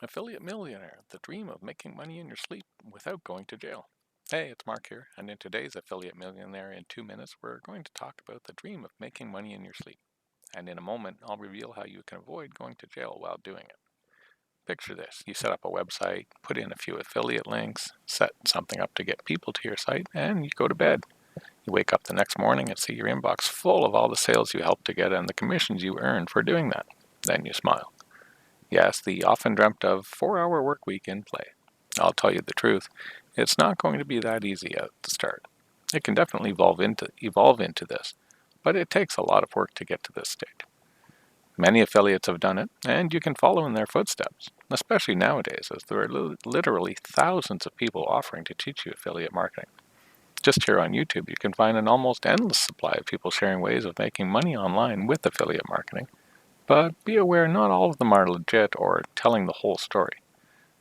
Affiliate Millionaire, the dream of making money in your sleep without going to jail. Hey, it's Mark here, and in today's Affiliate Millionaire in 2 minutes, we're going to talk about the dream of making money in your sleep. And in a moment, I'll reveal how you can avoid going to jail while doing it. Picture this. You set up a website, put in a few affiliate links, set something up to get people to your site, and you go to bed. You wake up the next morning and see your inbox full of all the sales you helped to get and the commissions you earned for doing that. Then you smile. Yes, the often dreamt of 4-hour work week in play. I'll tell you the truth, it's not going to be that easy at the start. It can definitely evolve into this, but it takes a lot of work to get to this stage. Many affiliates have done it, and you can follow in their footsteps, especially nowadays as there are literally thousands of people offering to teach you affiliate marketing. Just here on YouTube, you can find an almost endless supply of people sharing ways of making money online with affiliate marketing. But be aware not all of them are legit or telling the whole story.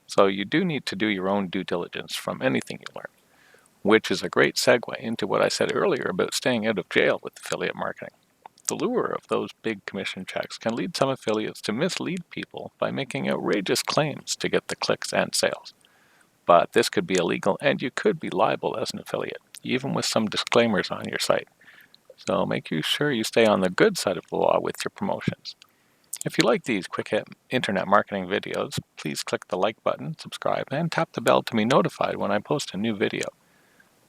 So you do need to do your own due diligence from anything you learn, which is a great segue into what I said earlier about staying out of jail with affiliate marketing. The lure of those big commission checks can lead some affiliates to mislead people by making outrageous claims to get the clicks and sales. But this could be illegal and you could be liable as an affiliate, even with some disclaimers on your site. So make sure you stay on the good side of the law with your promotions. If you like these quick hit internet marketing videos, please click the like button, subscribe, and tap the bell to be notified when I post a new video.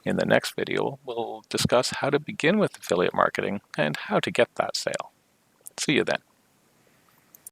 In the next video, we'll discuss how to begin with affiliate marketing and how to get that sale. See you then.